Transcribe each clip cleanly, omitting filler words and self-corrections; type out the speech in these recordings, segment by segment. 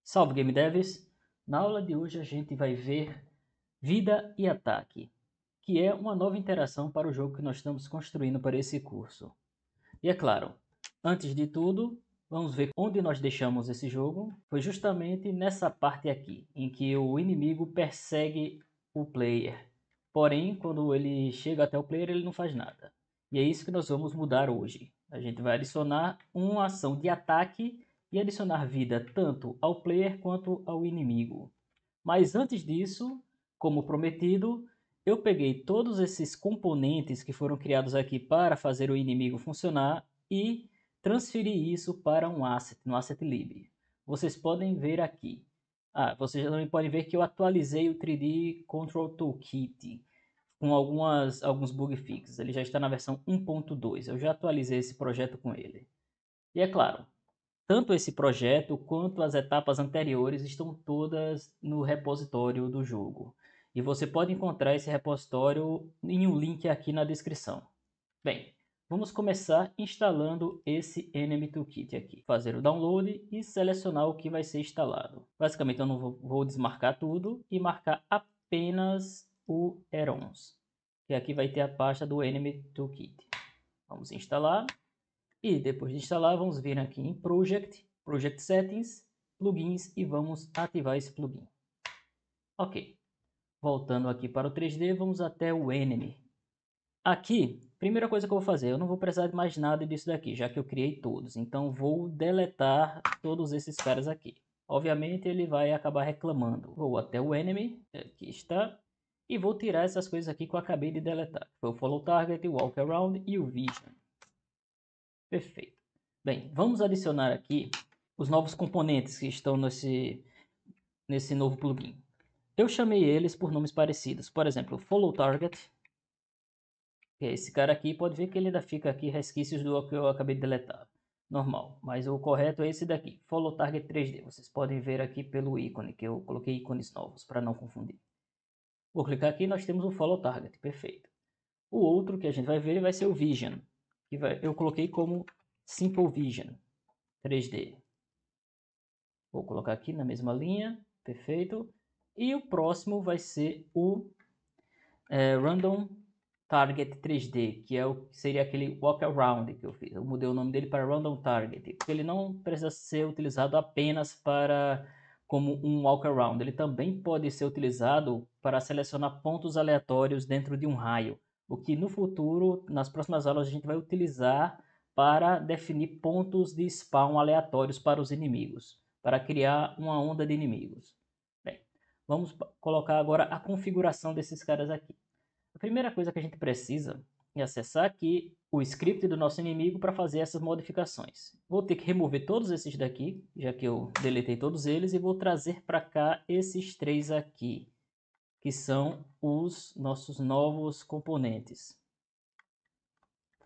Salve Game Devs! Na aula de hoje a gente vai ver Vida e Ataque, que é uma nova interação para o jogo que nós estamos construindo para esse curso. E é claro, antes de tudo, vamos ver onde nós deixamos esse jogo. Foi justamente nessa parte aqui, em que o inimigo persegue o player. Porém, quando ele chega até o player, ele não faz nada. E é isso que nós vamos mudar hoje. A gente vai adicionar uma ação de ataque e adicionar vida tanto ao player quanto ao inimigo. Mas antes disso, como prometido, eu peguei todos esses componentes que foram criados aqui para fazer o inimigo funcionar e transferi isso para um asset, no Asset Lib. Vocês podem ver aqui. Vocês também podem ver que eu atualizei o 3D Control Toolkit com alguns bug fixes. Ele já está na versão 1.2. Eu já atualizei esse projeto com ele. E é claro, tanto esse projeto quanto as etapas anteriores estão todas no repositório do jogo. E você pode encontrar esse repositório em um link aqui na descrição. Bem, vamos começar instalando esse Enemy Toolkit aqui. Fazer o download e selecionar o que vai ser instalado. Basicamente eu não vou desmarcar tudo e marcar apenas o Erons. Que aqui vai ter a pasta do Enemy Toolkit. Vamos instalar. E depois de instalar, vamos vir aqui em Project, Project Settings, Plugins e vamos ativar esse plugin. Ok, voltando aqui para o 3D, vamos até o Enemy. Aqui, primeira coisa que eu vou fazer, eu não vou precisar de mais nada disso daqui, já que eu criei todos. Então vou deletar todos esses caras aqui. Obviamente ele vai acabar reclamando. Vou até o Enemy, aqui está, e vou tirar essas coisas aqui que eu acabei de deletar. Foi o Follow Target, o Walk Around e o Vision. Perfeito. Bem, vamos adicionar aqui os novos componentes que estão nesse novo plugin. Eu chamei eles por nomes parecidos. Por exemplo, Follow Target, que é esse cara aqui. Pode ver que ele ainda fica aqui resquícios do que eu acabei de deletar. Normal, mas o correto é esse daqui, Follow Target 3D. Vocês podem ver aqui pelo ícone, que eu coloquei ícones novos para não confundir. Vou clicar aqui e nós temos o Follow Target, perfeito. O outro que a gente vai ver vai ser o Vision, que eu coloquei como Simple Vision 3D. Vou colocar aqui na mesma linha, perfeito. E o próximo vai ser o Random Target 3D, que seria aquele Walk Around que eu fiz. Eu mudei o nome dele para Random Target, porque ele não precisa ser utilizado apenas como um Walk Around. Ele também pode ser utilizado para selecionar pontos aleatórios dentro de um raio, o que no futuro, nas próximas aulas, a gente vai utilizar para definir pontos de spawn aleatórios para os inimigos, para criar uma onda de inimigos. Bem, vamos colocar agora a configuração desses caras aqui. A primeira coisa que a gente precisa é acessar aqui o script do nosso inimigo para fazer essas modificações. Vou ter que remover todos esses daqui, já que eu deletei todos eles, e vou trazer para cá esses três aqui, que são os nossos novos componentes.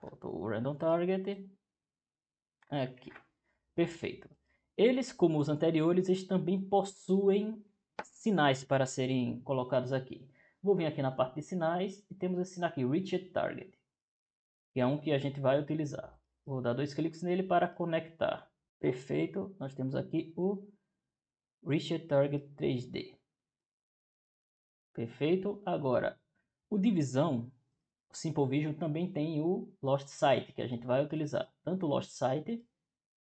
Faltou o Random Target. Aqui. Perfeito. Eles, como os anteriores, eles também possuem sinais para serem colocados aqui. Vou vir aqui na parte de sinais e temos esse sinal aqui, Reached Target, que é um que a gente vai utilizar. Vou dar 2 cliques nele para conectar. Perfeito, nós temos aqui o Reached Target 3D. Perfeito, agora o Divisão, o Simple Vision também tem o Lost Sight, que a gente vai utilizar. Tanto o Lost Sight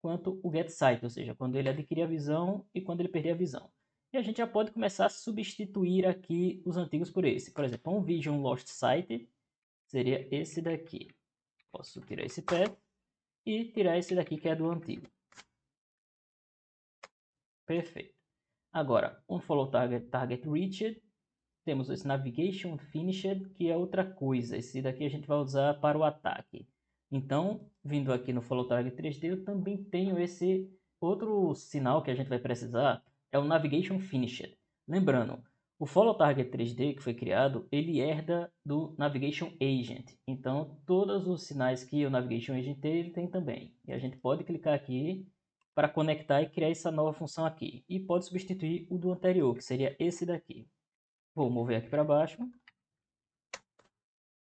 quanto o Get Sight, ou seja, quando ele adquirir a visão e quando ele perder a visão. E a gente já pode começar a substituir aqui os antigos por esse. Por exemplo, um Vision Lost Sight seria esse daqui. Posso tirar esse path e tirar esse daqui que é do antigo. Perfeito. Agora, um Follow Target Reached. Temos esse Navigation Finished, que é outra coisa. Esse daqui a gente vai usar para o ataque. Então, vindo aqui no Follow Target 3D, eu também tenho esse outro sinal que a gente vai precisar, é o Navigation Finished. Lembrando, o Follow Target 3D que foi criado, ele herda do Navigation Agent. Então, todos os sinais que o Navigation Agent tem, ele tem também. E a gente pode clicar aqui para conectar e criar essa nova função aqui. E pode substituir o do anterior, que seria esse daqui. Vou mover aqui para baixo.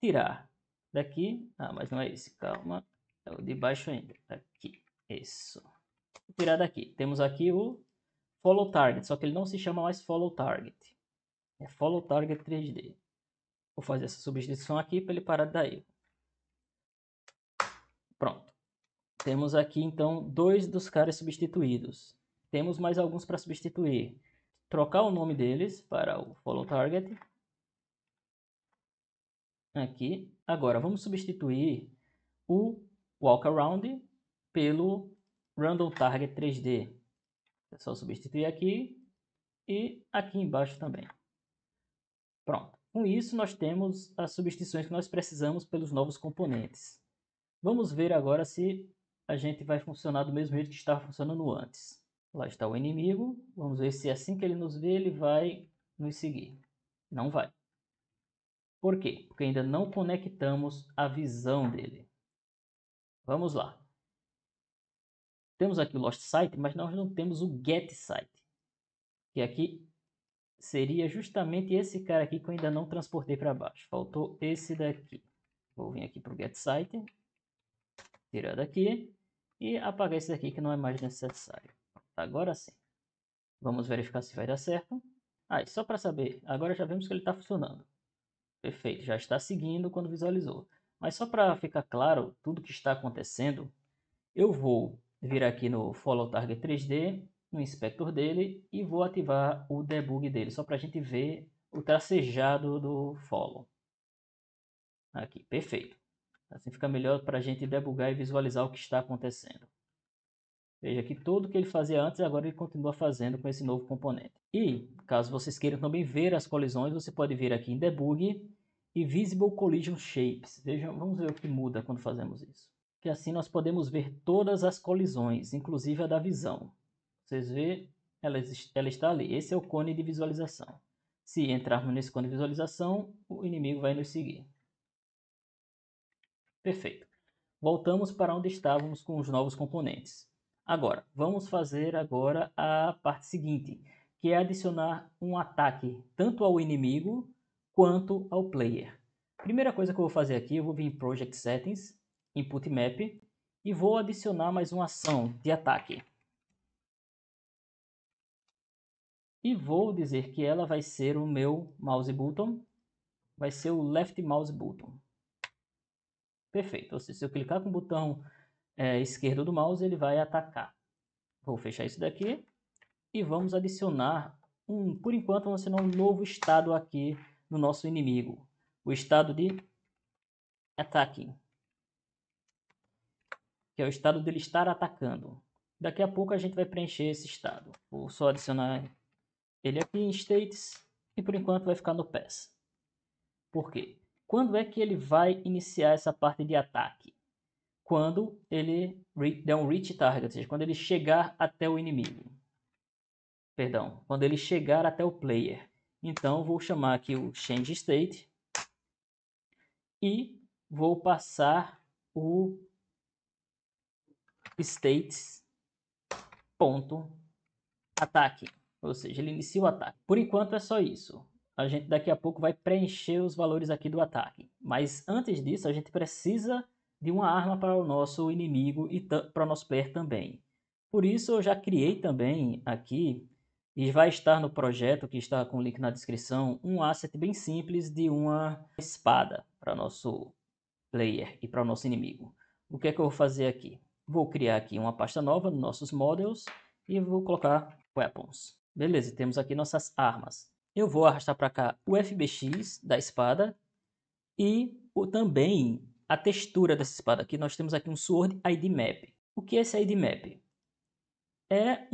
Tirar daqui. Mas não é esse, calma. É o de baixo ainda. Aqui, isso. Vou tirar daqui. Temos aqui o Follow Target, só que ele não se chama mais Follow Target. É Follow Target 3D. Vou fazer essa substituição aqui para ele parar de dar erro. Pronto. Temos aqui então 2 dos caras substituídos. Temos mais alguns para substituir. Trocar o nome deles para o Follow Target. Aqui. Agora vamos substituir o Walk Around pelo Random Target 3D. É só substituir aqui e aqui embaixo também. Pronto. Com isso nós temos as substituições que nós precisamos pelos novos componentes. Vamos ver agora se a gente vai funcionar do mesmo jeito que estava funcionando antes. Lá está o inimigo. Vamos ver se assim que ele nos vê, ele vai nos seguir. Não vai. Por quê? Porque ainda não conectamos a visão dele. Vamos lá. Temos aqui o Lost Sight, mas nós não temos o Get Sight. Que aqui seria justamente esse cara aqui que eu ainda não transportei para baixo. Faltou esse daqui. Vou vir aqui para o Get Sight. Tirar daqui. E apagar esse daqui que não é mais necessário. Agora sim. Vamos verificar se vai dar certo. Ah, e só para saber, agora já vemos que ele está funcionando. Perfeito, já está seguindo quando visualizou. Mas só para ficar claro tudo que está acontecendo, eu vou vir aqui no Follow Target 3D, no inspector dele, e vou ativar o debug dele, só para a gente ver o tracejado do follow. Aqui, perfeito. Assim fica melhor para a gente debugar e visualizar o que está acontecendo. Veja que tudo que ele fazia antes, agora ele continua fazendo com esse novo componente. E, caso vocês queiram também ver as colisões, você pode vir aqui em Debug e Visible Collision Shapes. Vejam, vamos ver o que muda quando fazemos isso. Que assim nós podemos ver todas as colisões, inclusive a da visão. Vocês veem, ela está ali. Esse é o cone de visualização. Se entrarmos nesse cone de visualização, o inimigo vai nos seguir. Perfeito. Voltamos para onde estávamos com os novos componentes. Agora, vamos fazer agora a parte seguinte, que é adicionar um ataque tanto ao inimigo quanto ao player. Primeira coisa que eu vou fazer aqui, eu vou vir em Project Settings, Input Map, e vou adicionar mais uma ação de ataque. E vou dizer que ela vai ser o meu mouse button, vai ser o left mouse button. Perfeito, ou seja, se eu clicar com o botão esquerdo do mouse, ele vai atacar. Vou fechar isso daqui e vamos adicionar por enquanto vamos adicionar um novo estado aqui no nosso inimigo, o estado de attacking, que é o estado dele estar atacando. Daqui a pouco a gente vai preencher esse estado. Vou só adicionar ele aqui em states e por enquanto vai ficar no pass. Por quê? Quando é que ele vai iniciar essa parte de ataque? Quando ele der um reach target, ou seja, quando ele chegar até o inimigo. Perdão, quando ele chegar até o player. Então, vou chamar aqui o change state e vou passar o states.ataque, ou seja, ele inicia o ataque. Por enquanto é só isso. A gente daqui a pouco vai preencher os valores aqui do ataque. Mas antes disso, a gente precisa de uma arma para o nosso inimigo e para o nosso player também. Por isso, eu já criei também aqui, e vai estar no projeto, que está com o link na descrição, um asset bem simples de uma espada para o nosso player e para o nosso inimigo. O que é que eu vou fazer aqui? Vou criar aqui uma pasta nova nos nossos models e vou colocar weapons. Beleza, temos aqui nossas armas. Eu vou arrastar para cá o FBX da espada e também a textura dessa espada. Aqui nós temos aqui um Sword ID Map. O que é esse ID Map? É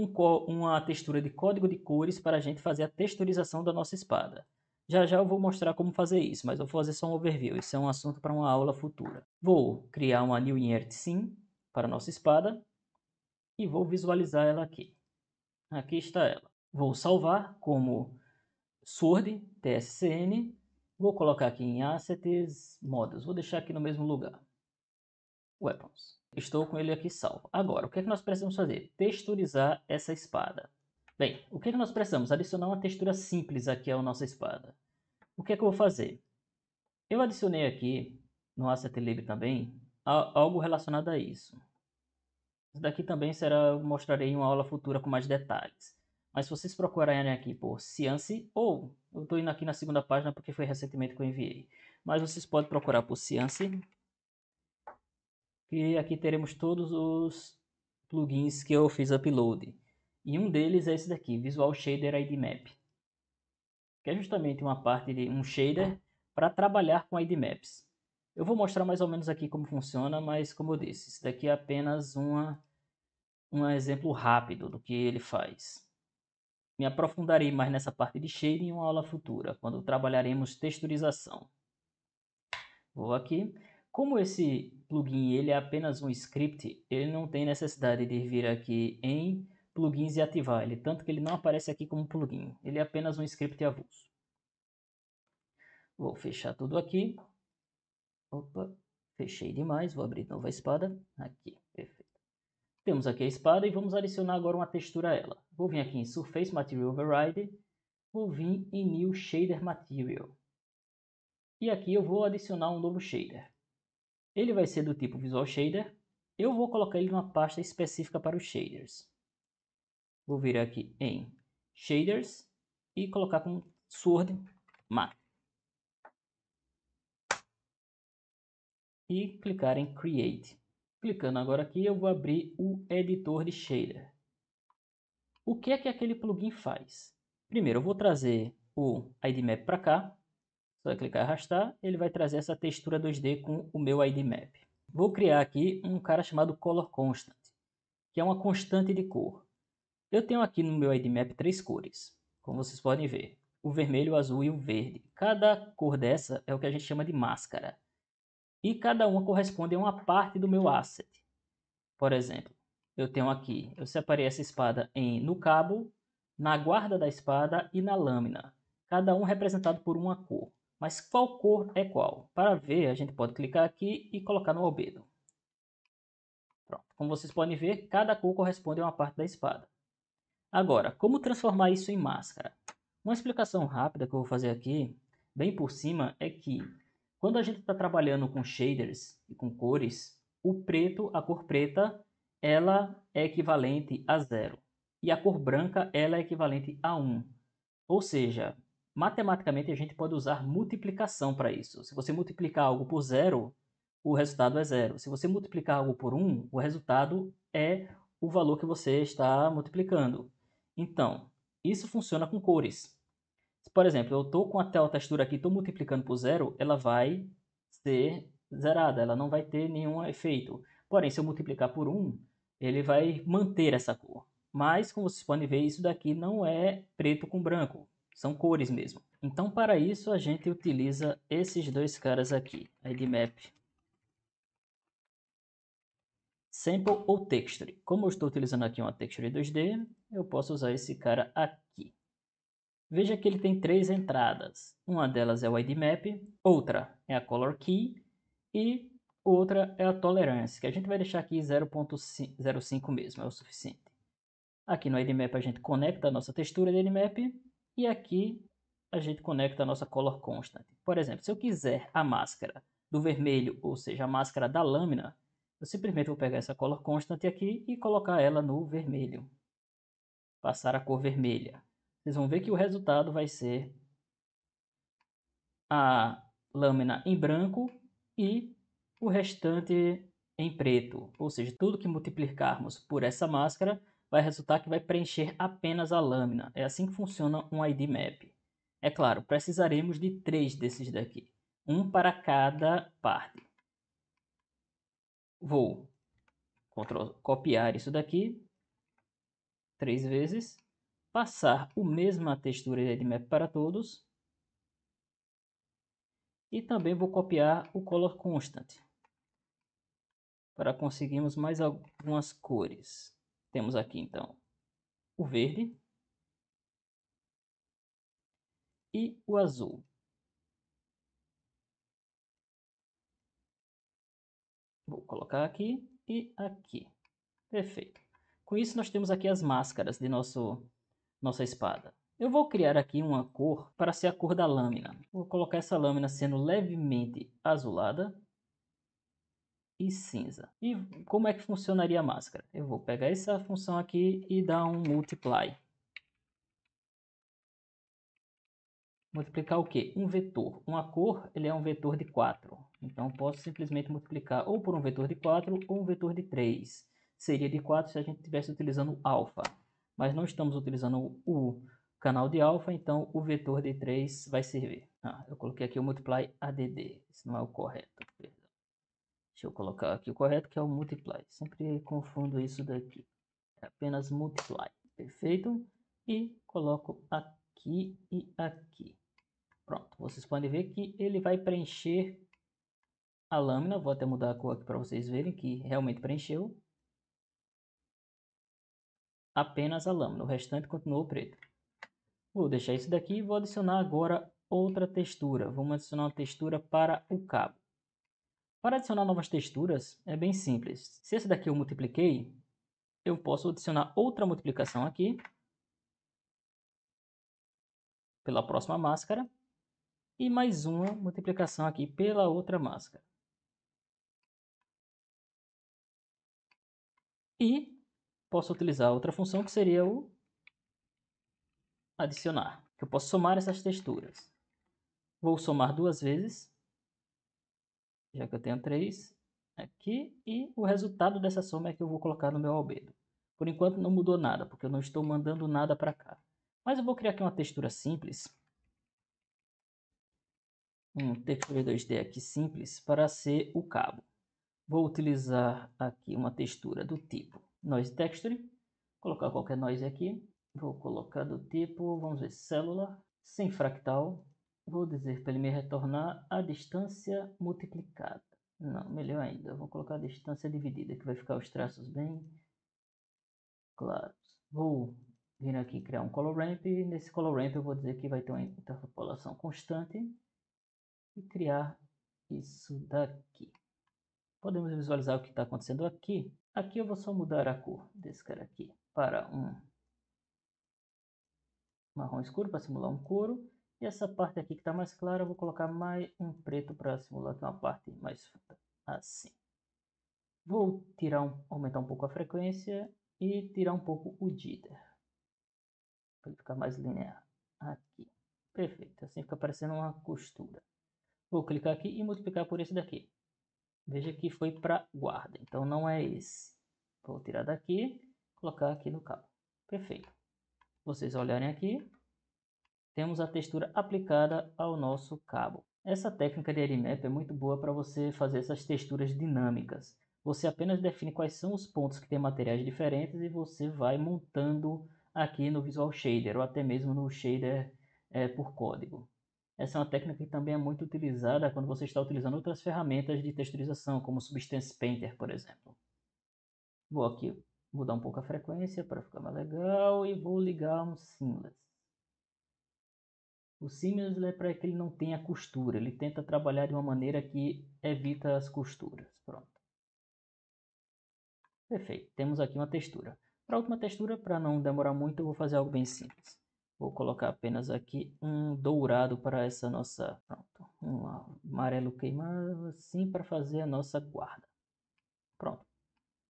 uma textura de código de cores para a gente fazer a texturização da nossa espada. Já já eu vou mostrar como fazer isso, mas eu vou fazer só um overview. Isso é um assunto para uma aula futura. Vou criar uma New Inert Scene para a nossa espada e vou visualizar ela aqui. Aqui está ela. Vou salvar como Sword TSCN. Vou colocar aqui em Assets, Models. Vou deixar aqui no mesmo lugar. Weapons. Estou com ele aqui salvo. Agora, o que é que nós precisamos fazer? Texturizar essa espada. Bem, o que é que nós precisamos? Adicionar uma textura simples aqui à nossa espada. O que é que eu vou fazer? Eu adicionei aqui, no Asset Lib também, algo relacionado a isso. Isso daqui também será, eu mostrarei em uma aula futura com mais detalhes. Mas se vocês procurarem aqui por Ciance, ou eu estou indo aqui na segunda página porque foi recentemente que eu enviei, mas vocês podem procurar por Ciance, e aqui teremos todos os plugins que eu fiz upload. E um deles é esse daqui, Visual Shader ID Map, que é justamente uma parte de um shader para trabalhar com ID Maps. Eu vou mostrar mais ou menos aqui como funciona, mas como eu disse, isso daqui é apenas um exemplo rápido do que ele faz. Me aprofundarei mais nessa parte de shading em uma aula futura, quando trabalharemos texturização. Vou aqui. Como esse plugin ele é apenas um script, ele não tem necessidade de vir aqui em plugins e ativar ele, tanto que ele não aparece aqui como plugin. Ele é apenas um script avulso. Vou fechar tudo aqui. Opa, fechei demais. Vou abrir nova espada. Aqui, perfeito. Temos aqui a espada e vamos adicionar agora uma textura a ela. Vou vir aqui em Surface Material Override. Vou vir em New Shader Material. E aqui eu vou adicionar um novo shader. Ele vai ser do tipo Visual Shader. Eu vou colocar ele numa pasta específica para os shaders. Vou vir aqui em Shaders e colocar com Sword Matte. E clicar em Create. Clicando agora aqui, eu vou abrir o editor de shader. O que é que aquele plugin faz? Primeiro, eu vou trazer o ID Map para cá. Só clicar e arrastar, ele vai trazer essa textura 2D com o meu ID Map. Vou criar aqui um cara chamado Color Constant, que é uma constante de cor. Eu tenho aqui no meu ID Map 3 cores, como vocês podem ver. O vermelho, o azul e o verde. Cada cor dessa é o que a gente chama de máscara. E cada uma corresponde a uma parte do meu asset. Por exemplo, eu tenho aqui, eu separei essa espada no cabo, na guarda da espada e na lâmina. Cada um representado por uma cor. Mas qual cor é qual? Para ver, a gente pode clicar aqui e colocar no albedo. Pronto. Como vocês podem ver, cada cor corresponde a uma parte da espada. Agora, como transformar isso em máscara? Uma explicação rápida que eu vou fazer aqui, bem por cima, é que quando a gente está trabalhando com shaders e com cores, o preto, a cor preta, ela é equivalente a 0. E a cor branca, ela é equivalente a 1. Ou seja, matematicamente a gente pode usar multiplicação para isso. Se você multiplicar algo por 0, o resultado é 0. Se você multiplicar algo por 1, o resultado é o valor que você está multiplicando. Então, isso funciona com cores. Por exemplo, eu estou com a textura aqui, estou multiplicando por 0, ela vai ser zerada, ela não vai ter nenhum efeito. Porém, se eu multiplicar por 1, ele vai manter essa cor. Mas, como vocês podem ver, isso daqui não é preto com branco, são cores mesmo. Então, para isso, a gente utiliza esses dois caras aqui, ID Map Sample ou Texture. Como eu estou utilizando aqui uma Texture 2D, eu posso usar esse cara aqui. Veja que ele tem 3 entradas. Uma delas é o ID Map, outra é a Color Key e outra é a Tolerance, que a gente vai deixar aqui 0.05 mesmo, é o suficiente. Aqui no ID Map a gente conecta a nossa textura de ID Map e aqui a gente conecta a nossa Color Constant. Por exemplo, se eu quiser a máscara do vermelho, ou seja, a máscara da lâmina, eu simplesmente vou pegar essa Color Constant aqui e colocar ela no vermelho. Passar a cor vermelha. Vocês vão ver que o resultado vai ser a lâmina em branco e o restante em preto. Ou seja, tudo que multiplicarmos por essa máscara vai resultar que vai preencher apenas a lâmina. É assim que funciona um ID Map. É claro, precisaremos de 3 desses daqui. Um para cada parte. Vou copiar isso daqui 3 vezes. Passar a mesma textura de ID Map para todos. E também vou copiar o Color Constant para conseguirmos mais algumas cores. Temos aqui então o verde e o azul. Vou colocar aqui e aqui. Perfeito. Com isso nós temos aqui as máscaras de nossa espada. Eu vou criar aqui uma cor para ser a cor da lâmina. Vou colocar essa lâmina sendo levemente azulada e cinza. E como é que funcionaria a máscara? Eu vou pegar essa função aqui e dar um multiply. multiplicar o quê? Um vetor. Uma cor, ele é um vetor de 4. Então, posso simplesmente multiplicar ou por um vetor de 4 ou um vetor de 3. Seria de 4 se a gente estivesse utilizando alfa. Mas não estamos utilizando o canal de alfa, então o vetor de 3 vai servir. Eu coloquei aqui o multiply add. Isso não é o correto. Perdão. Deixa eu colocar aqui o correto, que é o multiply. Sempre confundo isso daqui. É apenas multiply. Perfeito? E coloco aqui e aqui. Pronto, vocês podem ver que ele vai preencher a lâmina. Vou até mudar a cor aqui para vocês verem que realmente preencheu. Apenas a lâmina, o restante continuou preto. Vou deixar isso daqui e vou adicionar agora outra textura. Vamos adicionar uma textura para o cabo. Para adicionar novas texturas é bem simples. Se esse daqui eu multipliquei, eu posso adicionar outra multiplicação aqui pela próxima máscara e mais uma multiplicação aqui pela outra máscara. E posso utilizar outra função que seria o adicionar, que eu posso somar essas texturas. Vou somar duas vezes, já que eu tenho 3 aqui, e o resultado dessa soma é que eu vou colocar no meu albedo. Por enquanto não mudou nada, porque eu não estou mandando nada para cá. Mas eu vou criar aqui uma textura simples, um textura 2D aqui simples, para ser o cabo. Vou utilizar aqui uma textura do tipo Noise Texture, colocar qualquer noise aqui. Vou colocar do tipo, vamos ver, Cellular, sem fractal. Vou dizer para ele me retornar a distância multiplicada. Não, melhor ainda, vou colocar a distância dividida, que vai ficar os traços bem claros. Vou vir aqui criar um color ramp. Nesse color ramp eu vou dizer que vai ter uma interpolação constante e criar isso daqui. Podemos visualizar o que está acontecendo aqui. Aqui eu vou só mudar a cor desse cara aqui para um marrom escuro para simular um couro. E essa parte aqui que está mais clara, eu vou colocar mais um preto para simular que é uma parte mais funda. Assim. Vou aumentar um pouco a frequência e tirar um pouco o jitter. Para ele ficar mais linear. Aqui. Perfeito. Assim fica parecendo uma costura. Vou clicar aqui e multiplicar por esse daqui. Veja que foi para guarda. Então não é esse. Vou tirar daqui, colocar aqui no cabo. Perfeito. Vocês olharem aqui, temos a textura aplicada ao nosso cabo. Essa técnica de Edmap é muito boa para você fazer essas texturas dinâmicas. Você apenas define quais são os pontos que têm materiais diferentes e você vai montando aqui no Visual Shader ou até mesmo no shader por código. Essa é uma técnica que também é muito utilizada quando você está utilizando outras ferramentas de texturização, como o Substance Painter, por exemplo. Vou aqui mudar um pouco a frequência para ficar mais legal e vou ligar um Seamless. O Seamless é para que ele não tenha costura, ele tenta trabalhar de uma maneira que evita as costuras. Pronto. Perfeito, temos aqui uma textura. Para a última textura, para não demorar muito, eu vou fazer algo bem simples. Vou colocar apenas aqui um dourado para essa nossa... Pronto, um amarelo queimado, assim, para fazer a nossa guarda. Pronto.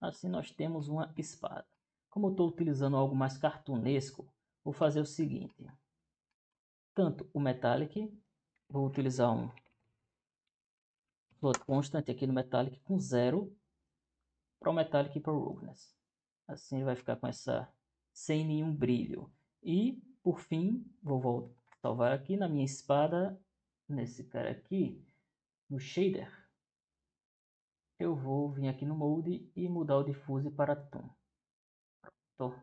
Assim nós temos uma espada. Como eu estou utilizando algo mais cartunesco, vou fazer o seguinte. Tanto o Metallic, vou utilizar um float constant aqui no Metallic com 0 para o Metallic e para o Roughness. Assim vai ficar com essa sem nenhum brilho. E, por fim, vou salvar aqui na minha espada, nesse cara aqui, no shader. Eu vou vir aqui no Mode e mudar o Diffuse para Toon. Pronto.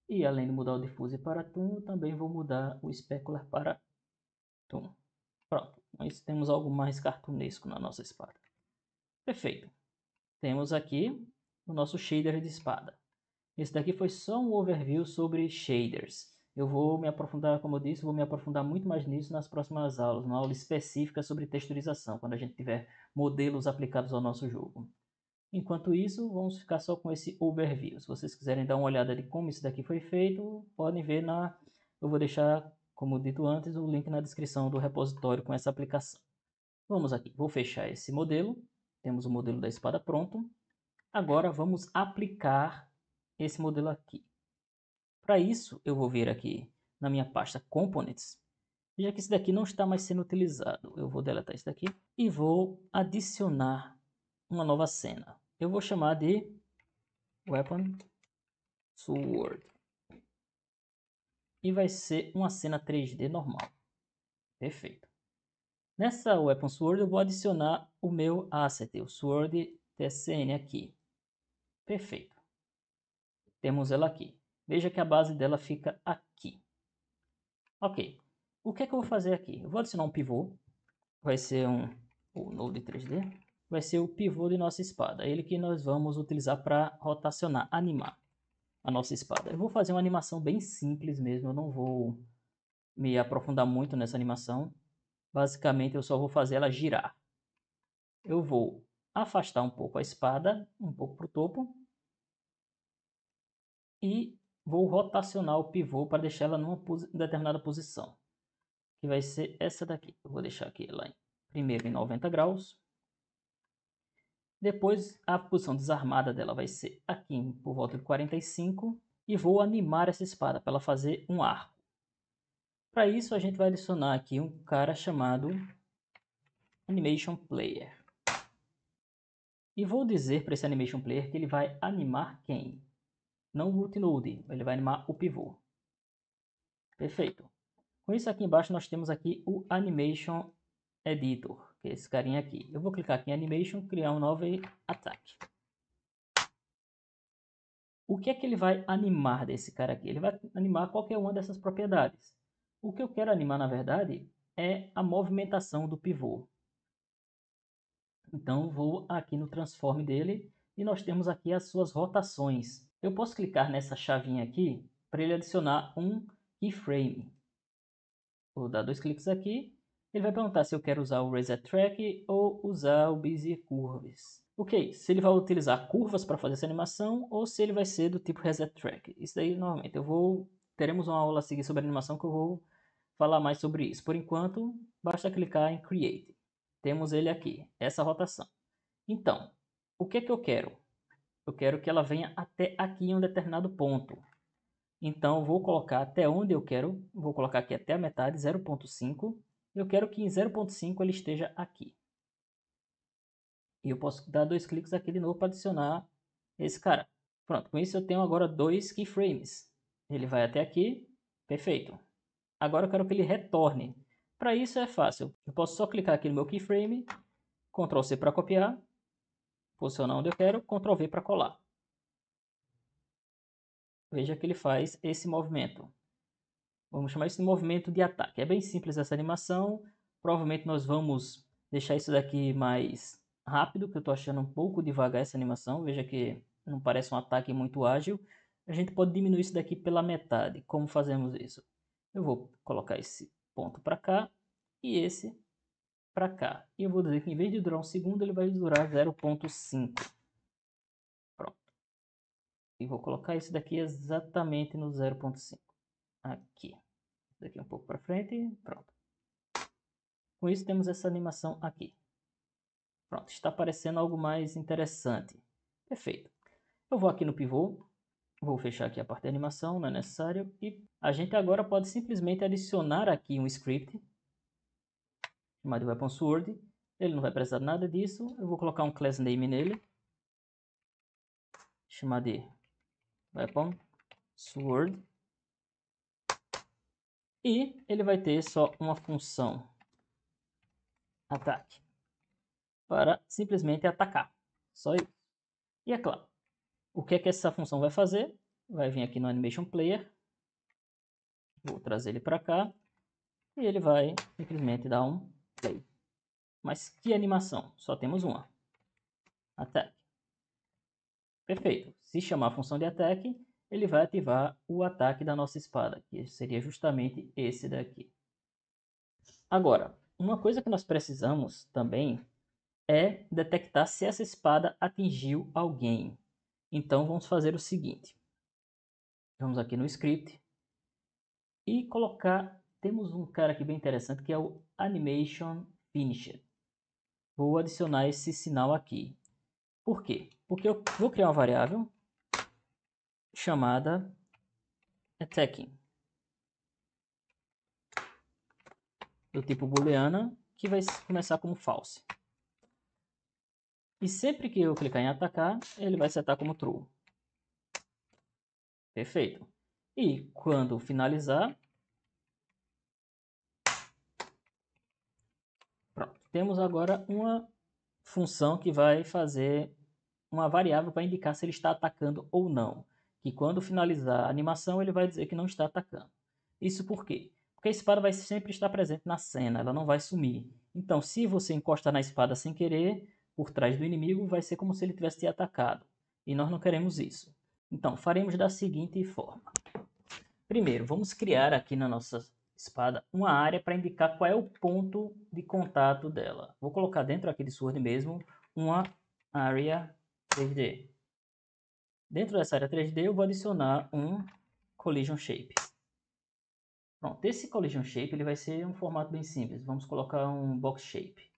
E além de mudar o Diffuse para Toon, eu também vou mudar o Specular para Toon. Pronto. Nós temos algo mais cartunesco na nossa espada. Perfeito. Temos aqui o nosso shader de espada. Esse daqui foi só um overview sobre shaders. Eu vou me aprofundar, como eu disse, vou me aprofundar muito mais nisso nas próximas aulas, uma aula específica sobre texturização, quando a gente tiver modelos aplicados ao nosso jogo. Enquanto isso, vamos ficar só com esse overview. Se vocês quiserem dar uma olhada de como isso daqui foi feito, podem ver eu vou deixar, como dito antes, o link na descrição do repositório com essa aplicação. Vamos aqui, vou fechar esse modelo. Temos o modelo da espada pronto. Agora vamos aplicar esse modelo aqui. Para isso, eu vou vir aqui na minha pasta Components Veja que esse daqui não está mais sendo utilizado. Eu vou deletar isso daqui e vou adicionar uma nova cena. Eu vou chamar de Weapon Sword. E vai ser uma cena 3D normal. Perfeito. Nessa Weapon Sword eu vou adicionar o meu asset, o Sword TSN aqui. Perfeito. Temos ela aqui. Veja que a base dela fica aqui. Ok. O que é que eu vou fazer aqui? Eu vou adicionar um pivô. Vai ser o Node 3D. Vai ser o pivô de nossa espada. Ele que nós vamos utilizar para rotacionar, animar a nossa espada. Eu vou fazer uma animação bem simples mesmo. Eu não vou me aprofundar muito nessa animação. Basicamente eu só vou fazer ela girar. Eu vou afastar um pouco a espada, um pouco para o topo. E vou rotacionar o pivô para deixar ela numa determinada posição. Que vai ser essa daqui. Eu vou deixar aqui ela primeiro em 90 graus. Depois a posição desarmada dela vai ser aqui por volta de 45. E vou animar essa espada para ela fazer um arco. Para isso a gente vai adicionar aqui um cara chamado Animation Player. E vou dizer para esse Animation Player que ele vai animar quem? Não o multinode, ele vai animar o pivô. Perfeito. Com isso aqui embaixo nós temos aqui o Animation Editor, que é esse carinha aqui. Eu vou clicar aqui em Animation, criar um novo ataque. O que é que ele vai animar desse cara aqui? Ele vai animar qualquer uma dessas propriedades. O que eu quero animar, na verdade, é a movimentação do pivô. Então, vou aqui no Transform dele e nós temos aqui as suas rotações. Eu posso clicar nessa chavinha aqui para ele adicionar um keyframe. Vou dar 2 cliques aqui. Ele vai perguntar se eu quero usar o Reset Track ou usar o Bezier Curves. Ok, se ele vai utilizar curvas para fazer essa animação ou se ele vai ser do tipo Reset Track. Isso daí, normalmente, teremos uma aula a seguir sobre animação que eu vou falar mais sobre isso. Por enquanto, basta clicar em Create. Temos ele aqui, essa rotação. Então, o que é que eu quero? Eu quero que ela venha até aqui em um determinado ponto. Então, vou colocar até onde eu quero. Vou colocar aqui até a metade, 0.5. Eu quero que em 0.5 ele esteja aqui. E eu posso dar 2 cliques aqui de novo para adicionar esse cara. Pronto, com isso eu tenho agora 2 keyframes. Ele vai até aqui. Perfeito. Agora eu quero que ele retorne. Para isso é fácil. Eu posso só clicar aqui no meu keyframe. Ctrl C para copiar. Posicionar onde eu quero. Ctrl V para colar. Veja que ele faz esse movimento. Vamos chamar isso de movimento de ataque. É bem simples essa animação. Provavelmente nós vamos deixar isso daqui mais rápido, que eu estou achando um pouco devagar essa animação. Veja que não parece um ataque muito ágil. A gente pode diminuir isso daqui pela metade. Como fazemos isso? Eu vou colocar esse ponto para cá e esse para cá. E eu vou dizer que em vez de durar 1 segundo, ele vai durar 0.5. Pronto. E vou colocar isso daqui exatamente no 0.5. Aqui. Daqui um pouco para frente, pronto. Com isso temos essa animação aqui. Pronto, está parecendo algo mais interessante. Perfeito. Eu vou aqui no pivô, vou fechar aqui a parte de animação, não é necessário. E a gente agora pode simplesmente adicionar aqui um script, chamado Weapon Sword. Ele não vai precisar de nada disso. Eu vou colocar um class name nele, chamar de Weapon Sword. E ele vai ter só uma função ataque, para simplesmente atacar. Só isso. E é claro, o que é que essa função vai fazer? Vai vir aqui no Animation Player. Vou trazer ele para cá. E ele vai simplesmente dar um play. Mas que animação? Só temos uma. Attack. Perfeito. Se chamar a função de attack, ele vai ativar o ataque da nossa espada, que seria justamente esse daqui. Agora, uma coisa que nós precisamos também é detectar se essa espada atingiu alguém. Então vamos fazer o seguinte. Vamos aqui no script e colocar, temos um cara aqui bem interessante que é o Animation Finished. Vou adicionar esse sinal aqui. Por quê? Porque eu vou criar uma variável chamada attacking. do tipo booleana, que vai começar como false. E sempre que eu clicar em atacar, ele vai setar como true. Perfeito. E quando finalizar, pronto. Temos agora uma função que vai fazer uma variável para indicar se ele está atacando ou não. Que quando finalizar a animação, ele vai dizer que não está atacando. Isso por quê? Porque a espada vai sempre estar presente na cena, ela não vai sumir. Então, se você encosta na espada sem querer, por trás do inimigo, vai ser como se ele tivesse te atacado. E nós não queremos isso. Então, faremos da seguinte forma. Primeiro, vamos criar aqui na nossa espada uma área para indicar qual é o ponto de contato dela. Vou colocar dentro aqui de Sword mesmo uma área 3D. Dentro dessa área 3D eu vou adicionar um Collision Shape. Pronto, esse Collision Shape ele vai ser um formato bem simples. Vamos colocar um Box Shape.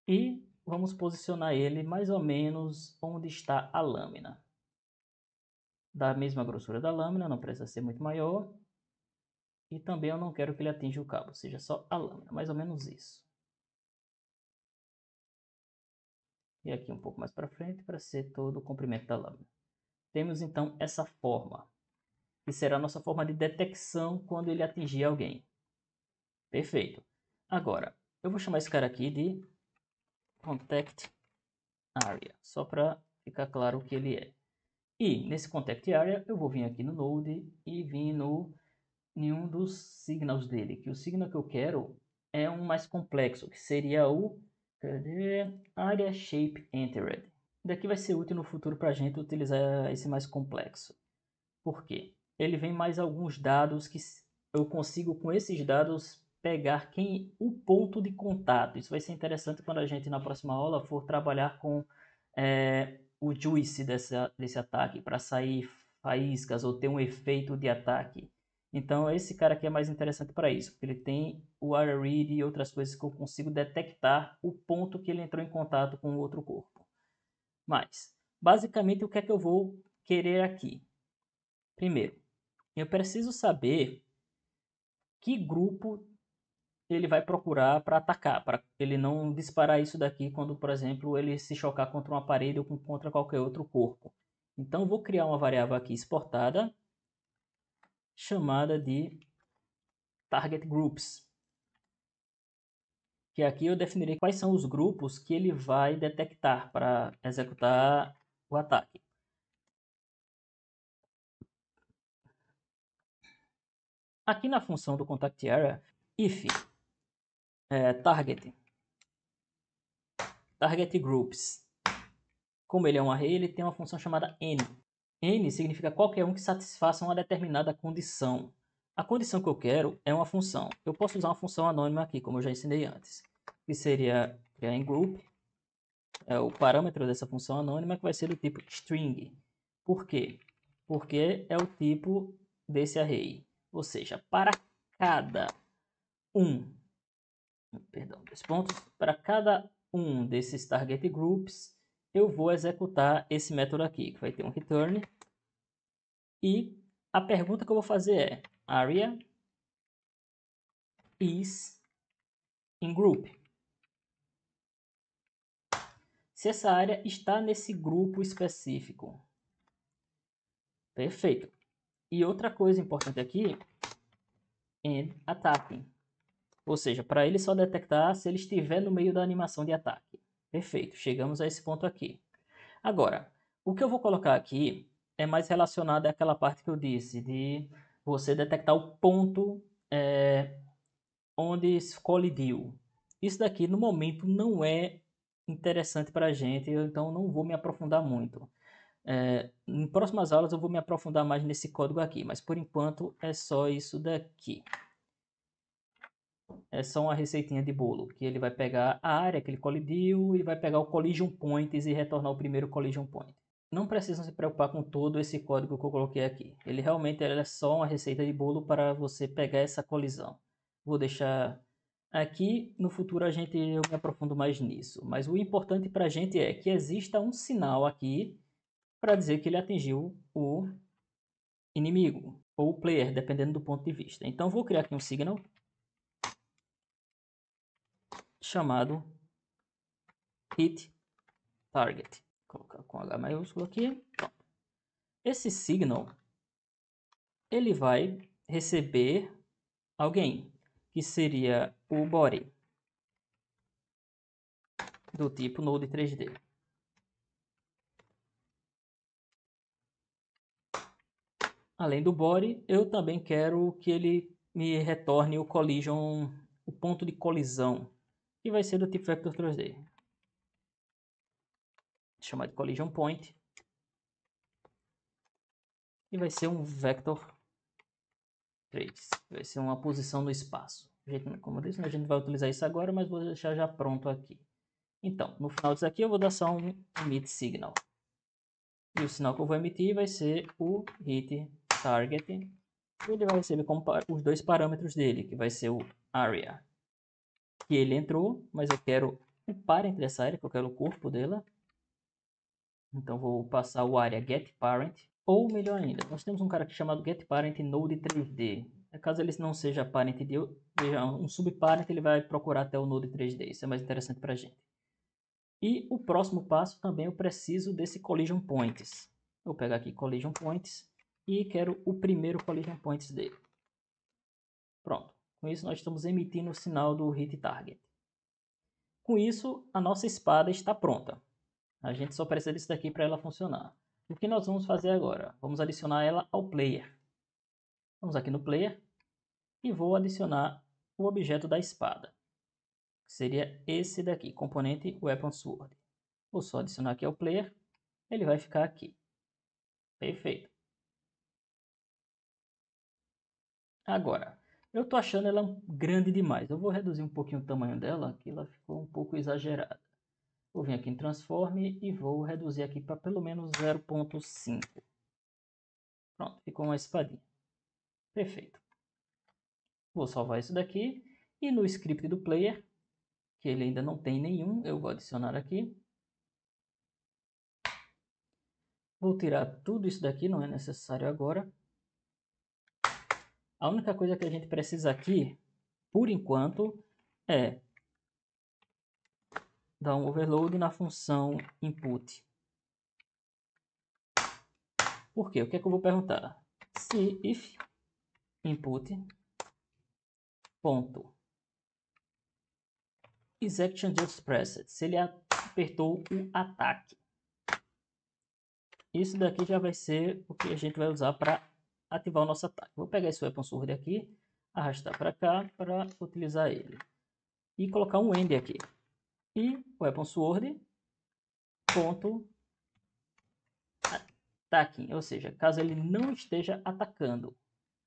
E vamos posicionar ele mais ou menos onde está a lâmina. Da mesma grossura da lâmina, não precisa ser muito maior. E também eu não quero que ele atinja o cabo, seja só a lâmina, mais ou menos isso. E aqui um pouco mais para frente para ser todo o comprimento da lâmina. Temos então essa forma, que será a nossa forma de detecção quando ele atingir alguém. Perfeito. Agora, eu vou chamar esse cara aqui de Contact Area, só para ficar claro o que ele é. E nesse Contact Area eu vou vir aqui no Node e vir em um dos signals dele, que o signal que eu quero é um mais complexo, que seria o Area Shape Entered. Daqui vai ser útil no futuro para a gente utilizar esse mais complexo. Por quê? Ele vem mais alguns dados que eu consigo com esses dados pegar o ponto de contato. Isso vai ser interessante quando a gente na próxima aula for trabalhar com o juice desse ataque, para sair faíscas ou ter um efeito de ataque. Então esse cara aqui é mais interessante para isso, porque ele tem o area read e outras coisas que eu consigo detectar o ponto que ele entrou em contato com o outro corpo. Mas, basicamente, o que é que eu vou querer aqui? Primeiro, eu preciso saber que grupo ele vai procurar para atacar, para ele não disparar isso daqui quando, por exemplo, ele se chocar contra uma parede ou contra qualquer outro corpo. Então, eu vou criar uma variável aqui exportada chamada de Target Groups, que aqui eu definirei quais são os grupos que ele vai detectar para executar o ataque. Aqui na função do Contact Area, if target groups, como ele é um array, ele tem uma função chamada n. N significa qualquer um que satisfaça uma determinada condição. A condição que eu quero é uma função. Eu posso usar uma função anônima aqui, como eu já ensinei antes, que seria criar em group, é o parâmetro dessa função anônima que vai ser do tipo string. Por quê? Porque é o tipo desse array. Ou seja, para cada para cada um desses target groups, eu vou executar esse método aqui, que vai ter um return. E a pergunta que eu vou fazer é area is in group. Se essa área está nesse grupo específico. Perfeito. E outra coisa importante aqui, and attacking. Ou seja, para ele só detectar se ele estiver no meio da animação de ataque. Perfeito, chegamos a esse ponto aqui. Agora, o que eu vou colocar aqui é mais relacionado àquela parte que eu disse, de você detectar o ponto onde colidiu. Isso daqui, no momento, não é interessante para a gente, então não vou me aprofundar muito. Em próximas aulas eu vou me aprofundar mais nesse código aqui, mas por enquanto é só isso daqui. É só uma receitinha de bolo, que ele vai pegar a área que ele colidiu e vai pegar o collision points e retornar o primeiro collision point. Não precisam se preocupar com todo esse código que eu coloquei aqui. Ele realmente é só uma receita de bolo para você pegar essa colisão. Vou deixar aqui, no futuro eu me aprofundo mais nisso. Mas o importante para a gente é que exista um sinal aqui para dizer que ele atingiu o inimigo ou o player, dependendo do ponto de vista. Então vou criar aqui um signal chamado hit target. Vou colocar com H maiúsculo aqui. Pronto. Esse signal ele vai receber alguém, que seria o body do tipo Node 3D. Além do body, eu também quero que ele me retorne o collision, o ponto de colisão, que vai ser do tipo Vector 3D. Vou chamar de collision point. E vai ser um vector 3. Vai ser uma posição no espaço. Como eu disse, a gente vai utilizar isso agora, mas vou deixar já pronto aqui. Então, no final disso aqui eu vou dar só um emit signal. E o sinal que eu vou emitir vai ser o hit target. Ele vai receber como os dois parâmetros dele, que vai ser o area, que ele entrou, mas eu quero o parent dessa área, que eu quero o corpo dela. Então vou passar o area getParent, ou melhor ainda, nós temos um cara aqui chamado getParent Node 3D. Caso ele não seja parent de um subparent, ele vai procurar até o Node 3D. Isso é mais interessante para a gente. E o próximo passo também eu preciso desse collision points. Eu vou pegar aqui collision points e quero o primeiro collision points dele. Pronto. Com isso nós estamos emitindo o sinal do hit target. Com isso a nossa espada está pronta. A gente só precisa disso daqui para ela funcionar. O que nós vamos fazer agora? Vamos adicionar ela ao player. Vamos aqui no player e vou adicionar o objeto da espada. Que seria esse daqui, componente Weapon Sword. Vou só adicionar aqui ao player. Ele vai ficar aqui. Perfeito. Agora, eu estou achando ela grande demais. Eu vou reduzir um pouquinho o tamanho dela, que ela ficou um pouco exagerada. Vou vir aqui em Transform e vou reduzir aqui para pelo menos 0.5. Pronto, ficou uma espadinha. Perfeito. Vou salvar isso daqui. E no script do player, que ele ainda não tem nenhum, eu vou adicionar aqui. Vou tirar tudo isso daqui, não é necessário agora. A única coisa que a gente precisa aqui, por enquanto, é dar um overload na função input. Por quê? O que é que eu vou perguntar? Se if input ponto is action just pressed, se ele apertou o ataque. Isso daqui já vai ser o que a gente vai usar para ativar o nosso ataque. Vou pegar esse Weapon Sword aqui, arrastar para cá para utilizar ele. E colocar um end aqui. E Weapon Sword ponto attacking, ou seja, caso ele não esteja atacando,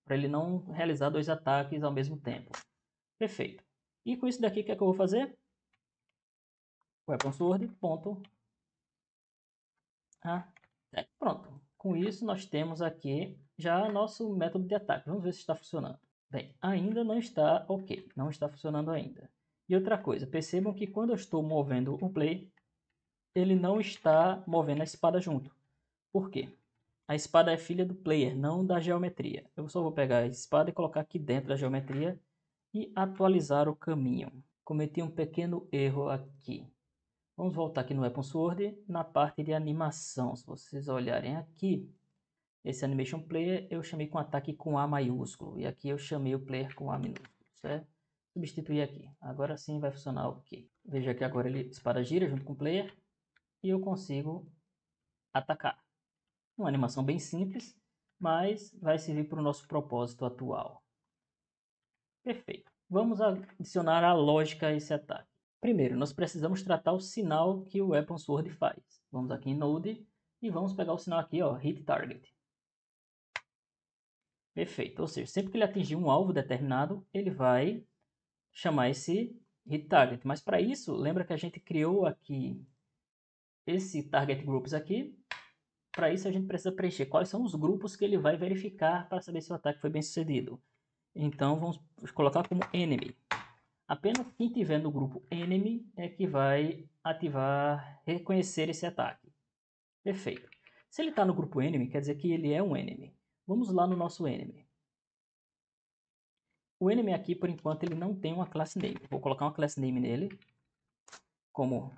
para ele não realizar dois ataques ao mesmo tempo. Perfeito. E com isso daqui, o que é que eu vou fazer? Weapon Sword ponto attack. Pronto. Com isso nós temos aqui já nosso método de ataque. Vamos ver se está funcionando. Bem, ainda não está ok, não está funcionando ainda. E outra coisa, percebam que quando eu estou movendo o play, ele não está movendo a espada junto. Por quê? A espada é filha do player, não da geometria. Eu só vou pegar a espada e colocar aqui dentro da geometria e atualizar o caminho. Cometi um pequeno erro aqui. Vamos voltar aqui no Weapon Sword, na parte de animação. Se vocês olharem aqui, esse Animation Player eu chamei com ataque com A maiúsculo. E aqui eu chamei o player com A minúsculo, certo? Substituir aqui. Agora sim vai funcionar ok. Veja que agora ele espada gira junto com o player e eu consigo atacar. Uma animação bem simples, mas vai servir para o nosso propósito atual. Perfeito. Vamos adicionar a lógica a esse ataque. Primeiro, nós precisamos tratar o sinal que o Weapon Sword faz. Vamos aqui em Node e vamos pegar o sinal aqui, ó, Hit Target. Perfeito. Ou seja, sempre que ele atingir um alvo determinado, ele vai chamar esse Hit Target. Mas para isso, lembra que a gente criou aqui esse Target Groups aqui. Para isso a gente precisa preencher quais são os grupos que ele vai verificar para saber se o ataque foi bem sucedido. Então vamos colocar como enemy. Apenas quem tiver no grupo enemy é que vai ativar, reconhecer esse ataque. Perfeito. Se ele está no grupo enemy, quer dizer que ele é um enemy. Vamos lá no nosso enemy. O enemy aqui, por enquanto, ele não tem uma class name. Vou colocar uma class name nele, como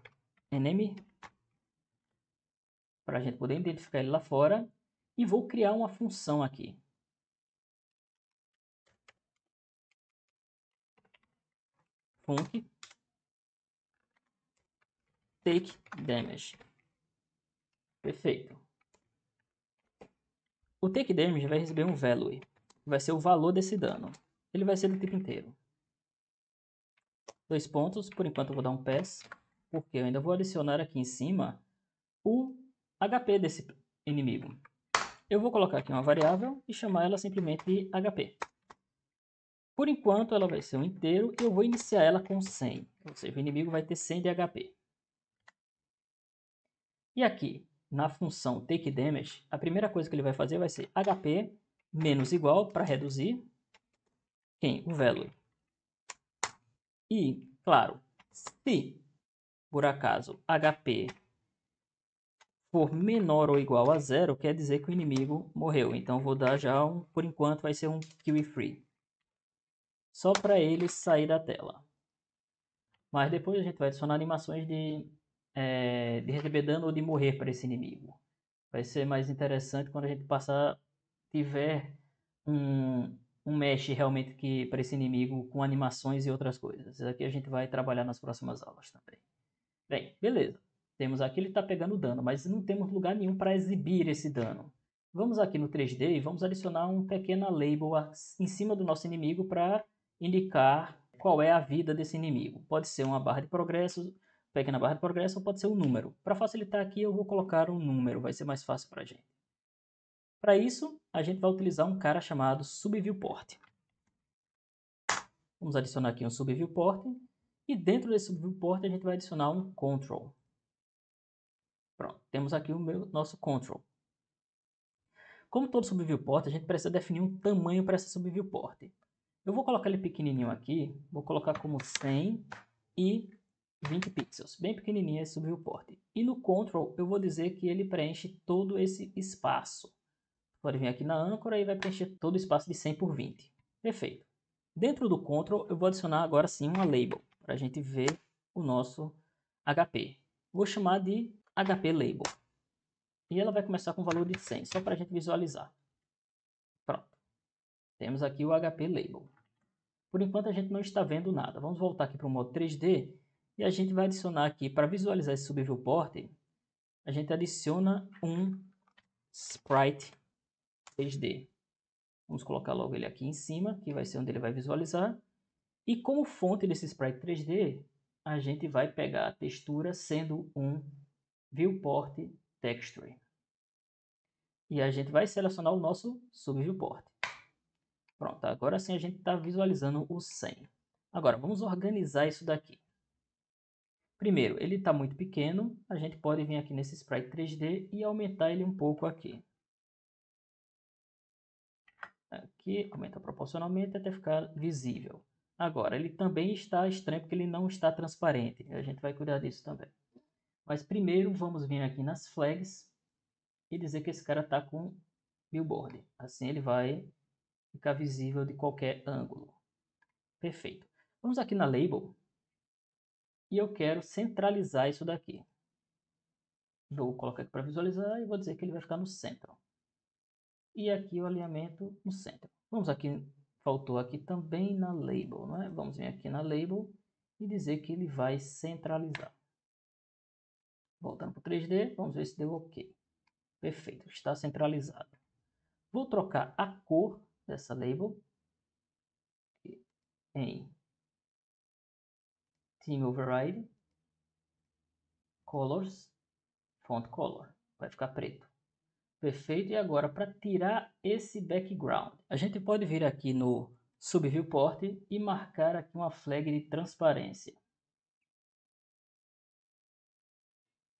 enemy, para a gente poder identificar ele lá fora. E vou criar uma função aqui. Func take damage. Perfeito. O take damage vai receber um value, que vai ser o valor desse dano. Ele vai ser do tipo inteiro. 2 pontos, por enquanto eu vou dar um pass, porque eu ainda vou adicionar aqui em cima o HP desse inimigo. Eu vou colocar aqui uma variável e chamar ela simplesmente de HP. Por enquanto ela vai ser um inteiro e eu vou iniciar ela com 100, ou seja, o inimigo vai ter 100 de HP. E aqui, na função takeDamage, a primeira coisa que ele vai fazer vai ser HP menos igual para reduzir quem? O value. E, claro, se por acaso HP for menor ou igual a 0, quer dizer que o inimigo morreu. Então vou dar já por enquanto vai ser um kill free. Só para ele sair da tela. Mas depois a gente vai adicionar animações de receber dano ou de morrer para esse inimigo. Vai ser mais interessante quando a gente tiver um mesh realmente que para esse inimigo com animações e outras coisas. Isso aqui a gente vai trabalhar nas próximas aulas também. Bem, beleza. Temos aqui, ele está pegando dano, mas não temos lugar nenhum para exibir esse dano. Vamos aqui no 3D e vamos adicionar um pequeno label em cima do nosso inimigo para indicar qual é a vida desse inimigo. Pode ser uma barra de progresso, pequena barra de progresso, ou pode ser um número. Para facilitar aqui, eu vou colocar um número, vai ser mais fácil para a gente. Para isso, a gente vai utilizar um cara chamado subviewport. Vamos adicionar aqui um subviewport. E dentro desse subviewport, a gente vai adicionar um control. Pronto, temos aqui o nosso control. Como todo subviewport, a gente precisa definir um tamanho para esse subviewport. Eu vou colocar ele pequenininho aqui, vou colocar como 100 e 20 pixels, bem pequenininho esse subviewport. E no control eu vou dizer que ele preenche todo esse espaço. Pode vir aqui na âncora e vai preencher todo o espaço de 100 por 20. Perfeito. Dentro do control eu vou adicionar agora sim uma label, para a gente ver o nosso HP. Vou chamar de HP label. E ela vai começar com o valor de 100, só para a gente visualizar. Pronto. Temos aqui o HP Label. Por enquanto a gente não está vendo nada. Vamos voltar aqui para o modo 3D e a gente vai adicionar aqui, para visualizar esse subviewport, a gente adiciona um Sprite 3D. Vamos colocar logo ele aqui em cima, que vai ser onde ele vai visualizar. E como fonte desse Sprite 3D, a gente vai pegar a textura sendo um Viewport Texture. E a gente vai selecionar o nosso subviewport. Pronto, agora sim a gente está visualizando o 100. Agora, vamos organizar isso daqui. Primeiro, ele está muito pequeno, a gente pode vir aqui nesse Sprite 3D e aumentar ele um pouco aqui. Aqui, aumenta proporcionalmente até ficar visível. Agora, ele também está estranho porque ele não está transparente. A gente vai cuidar disso também. Mas primeiro, vamos vir aqui nas flags e dizer que esse cara está com billboard. Assim ele vai ficar visível de qualquer ângulo. Perfeito. Vamos aqui na label e eu quero centralizar isso daqui. Vou colocar aqui para visualizar e vou dizer que ele vai ficar no centro. E aqui o alinhamento no centro. Vamos aqui, faltou aqui também na label, não é? Vamos vir aqui na label e dizer que ele vai centralizar. Voltando para o 3D, vamos ver se deu OK. Perfeito, está centralizado. Vou trocar a cor dessa label em Theme Override, Colors, Font Color. Vai ficar preto. Perfeito. E agora, para tirar esse background, a gente pode vir aqui no Subviewport e marcar aqui uma flag de transparência.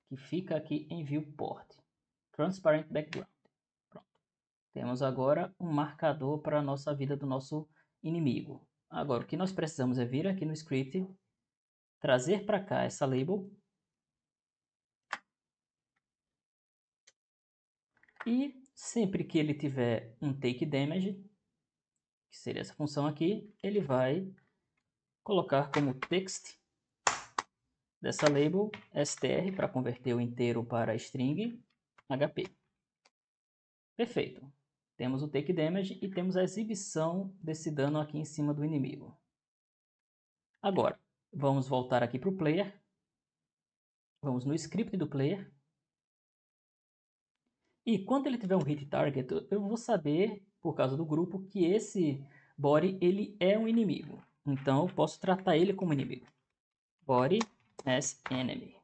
Que fica aqui em Viewport. Transparent Background. Pronto. Temos agora um marcador para a nossa vida do nosso inimigo. Agora, o que nós precisamos é vir aqui no script, trazer para cá essa label e sempre que ele tiver um take damage, que seria essa função aqui, ele vai colocar como text dessa label str para converter o inteiro para string HP. Perfeito. Temos o take damage e temos a exibição desse dano aqui em cima do inimigo. Agora, vamos voltar aqui para o player. Vamos no script do player. E quando ele tiver um hit target, eu vou saber, por causa do grupo, que esse body ele é um inimigo. Então, eu posso tratar ele como inimigo. Body as enemy.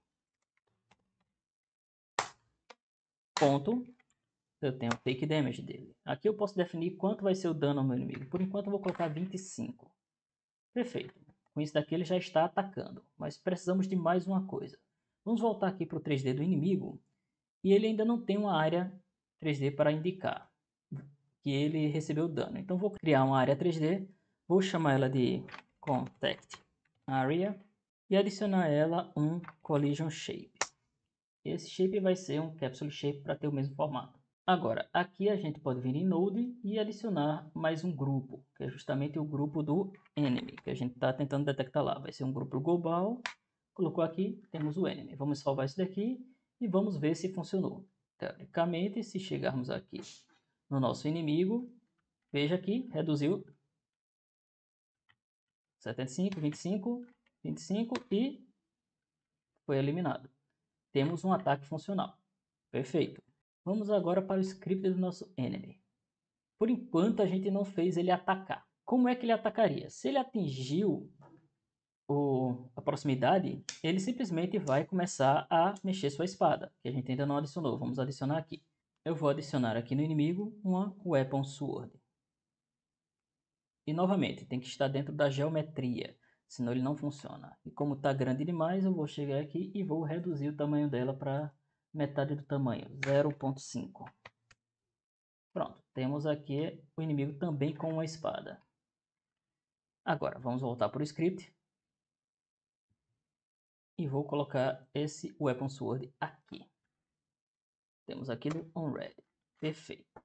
Ponto. Eu tenho o take damage dele. Aqui eu posso definir quanto vai ser o dano ao meu inimigo. Por enquanto eu vou colocar 25. Perfeito. Com isso daqui ele já está atacando. Mas precisamos de mais uma coisa. Vamos voltar aqui para o 3D do inimigo. E ele ainda não tem uma área 3D para indicar que ele recebeu dano. Então vou criar uma área 3D. Vou chamar ela de Contact Area. E adicionar a ela um Collision Shape. Esse shape vai ser um Capsule Shape para ter o mesmo formato. Agora, aqui a gente pode vir em Node e adicionar mais um grupo, que é justamente o grupo do Enemy, que a gente está tentando detectar lá. Vai ser um grupo global. Colocou aqui, temos o Enemy. Vamos salvar isso daqui e vamos ver se funcionou. Teoricamente, se chegarmos aqui no nosso inimigo, veja aqui, reduziu 75, 25, 25 e foi eliminado. Temos um ataque funcional. Perfeito. Vamos agora para o script do nosso enemy. Por enquanto, a gente não fez ele atacar. Como é que ele atacaria? Se ele atingiu a proximidade, ele simplesmente vai começar a mexer sua espada, que a gente ainda não adicionou. Vamos adicionar aqui. Eu vou adicionar aqui no inimigo uma Weapon Sword. E novamente, tem que estar dentro da geometria, senão ele não funciona. E como está grande demais, eu vou chegar aqui e vou reduzir o tamanho dela para metade do tamanho, 0.5. Pronto, temos aqui o inimigo também com uma espada. Agora, vamos voltar para o script. E vou colocar esse Weapon Sword aqui. Temos aqui no OnRed. Perfeito.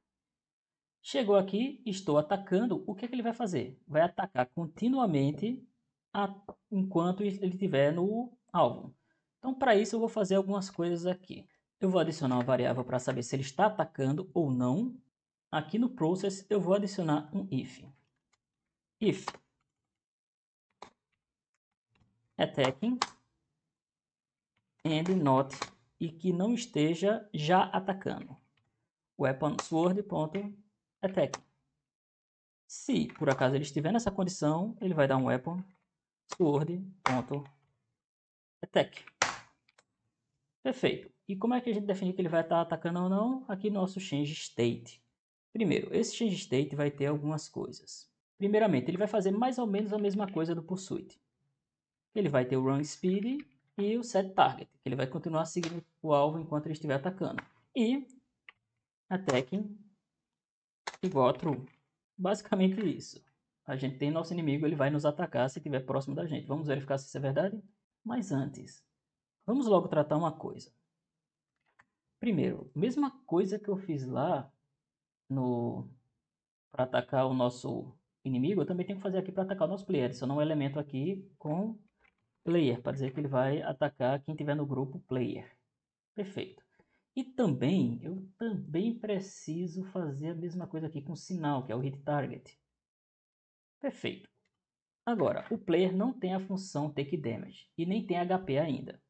Chegou aqui, estou atacando. O que é que ele vai fazer? Vai atacar continuamente enquanto ele estiver no alvo. Então, para isso, eu vou fazer algumas coisas aqui. Eu vou adicionar uma variável para saber se ele está atacando ou não. Aqui no Process, eu vou adicionar um if. If attacking and not, e que não esteja já atacando. Weapon sword.attack. Se por acaso ele estiver nessa condição, ele vai dar um weapon sword.attack. Perfeito. E como é que a gente define que ele vai estar atacando ou não? Aqui no nosso change state. Primeiro, esse change state vai ter algumas coisas. Primeiramente, ele vai fazer mais ou menos a mesma coisa do pursuit. Ele vai ter o run speed e o set target, que ele vai continuar seguindo o alvo enquanto ele estiver atacando. E attacking igual a true. Basicamente isso. A gente tem nosso inimigo, ele vai nos atacar se estiver próximo da gente. Vamos verificar se isso é verdade? Mas antes, vamos logo tratar uma coisa. Primeiro, mesma coisa que eu fiz lá para atacar o nosso inimigo, eu também tenho que fazer aqui para atacar o nosso player. Adicionar um elemento aqui com player, para dizer que ele vai atacar quem tiver no grupo player. Perfeito. E também, eu também preciso fazer a mesma coisa aqui com sinal, que é o hit target. Perfeito. Agora, o player não tem a função take damage e nem tem HP ainda.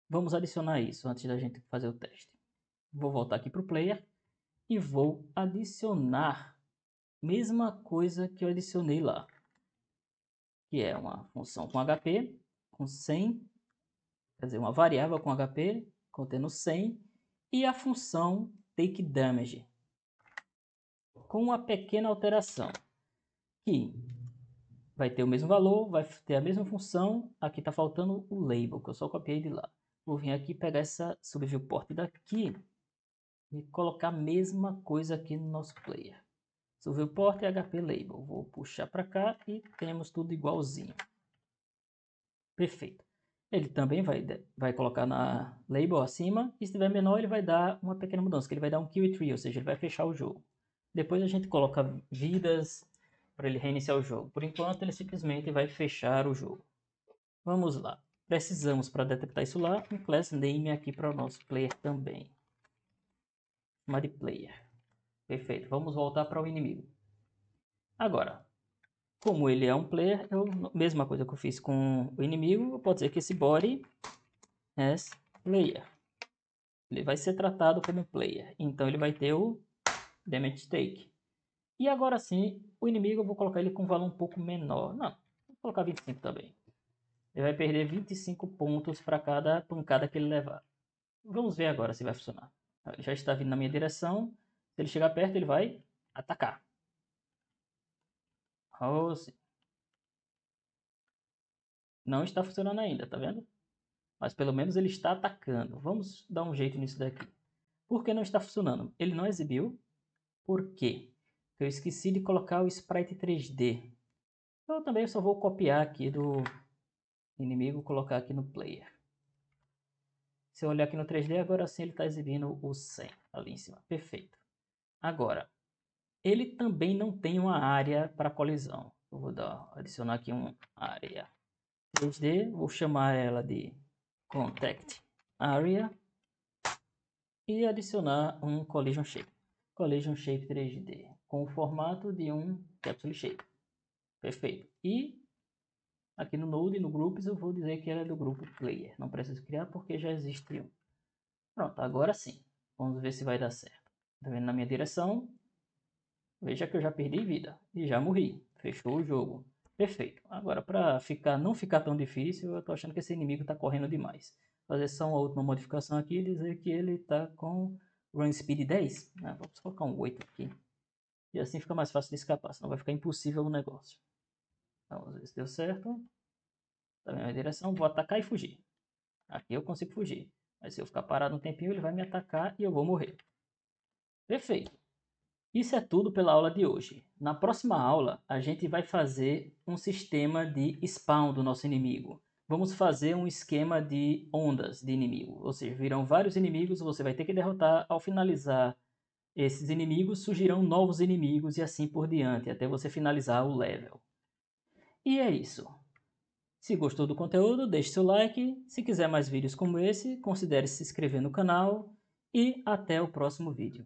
Vamos adicionar isso antes da gente fazer o teste. Vou voltar aqui para o player e vou adicionar a mesma coisa que eu adicionei lá, que é uma função com HP, com 100, quer dizer, uma variável com HP, contendo 100, e a função take damage, com uma pequena alteração, que vai ter o mesmo valor, vai ter a mesma função. Aqui está faltando o label, que eu só copiei de lá. Vou vir aqui pegar essa subviewport daqui e colocar a mesma coisa aqui no nosso player. Subviewport e HP label. Vou puxar para cá e temos tudo igualzinho. Perfeito. Ele também vai colocar na label acima, e se estiver menor ele vai dar uma pequena mudança, que ele vai dar um kill tree, ou seja, ele vai fechar o jogo. Depois a gente coloca vidas para ele reiniciar o jogo. Por enquanto, ele simplesmente vai fechar o jogo. Vamos lá. Precisamos, para detectar isso lá, um class name aqui para o nosso player também. Chamar de player. Perfeito. Vamos voltar para o inimigo. Agora, como ele é um player, mesma coisa que eu fiz com o inimigo, eu posso dizer que esse body as player. Ele vai ser tratado como player. Então ele vai ter o damage take. E agora sim, o inimigo eu vou colocar ele com um valor um pouco menor. Não, vou colocar 25 também. Ele vai perder 25 pontos para cada pancada que ele levar. Vamos ver agora se vai funcionar. Ele já está vindo na minha direção. Se ele chegar perto, ele vai atacar. Oh, sim. Não está funcionando ainda, tá vendo? Mas pelo menos ele está atacando. Vamos dar um jeito nisso daqui. Por que não está funcionando? Ele não exibiu. Por quê? Eu esqueci de colocar o sprite 3D. Eu também só vou copiar aqui do inimigo e colocar aqui no player. Se eu olhar aqui no 3D, agora sim ele está exibindo o 100 ali em cima. Perfeito. Agora, ele também não tem uma área para colisão. Eu vou adicionar aqui uma área 3D. Vou chamar ela de Contact Area. E adicionar um Collision Shape. Collision Shape 3D. Com o formato de um Capsule Shape. Perfeito. E aqui no Node, no Groups, eu vou dizer que ela é do grupo Player. Não preciso criar porque já existe um. Pronto, agora sim. Vamos ver se vai dar certo. Tá vendo na minha direção? Veja que eu já perdi vida e já morri. Fechou o jogo. Perfeito. Agora, para não ficar tão difícil, eu tô achando que esse inimigo tá correndo demais. Fazer só uma última modificação aqui e dizer que ele tá com Run Speed 10. Vamos colocar um 8 aqui. E assim fica mais fácil de escapar, senão vai ficar impossível o negócio. Vamos ver se deu certo. Tá na minha direção, vou atacar e fugir. Aqui eu consigo fugir. Mas se eu ficar parado um tempinho, ele vai me atacar e eu vou morrer. Perfeito. Isso é tudo pela aula de hoje. Na próxima aula, a gente vai fazer um sistema de spawn do nosso inimigo. Vamos fazer um esquema de ondas de inimigo. Ou seja, virão vários inimigos, você vai ter que derrotar. Ao finalizar esses inimigos, surgirão novos inimigos e assim por diante, até você finalizar o level. E é isso. Se gostou do conteúdo, deixe seu like. Se quiser mais vídeos como esse, considere se inscrever no canal. E até o próximo vídeo.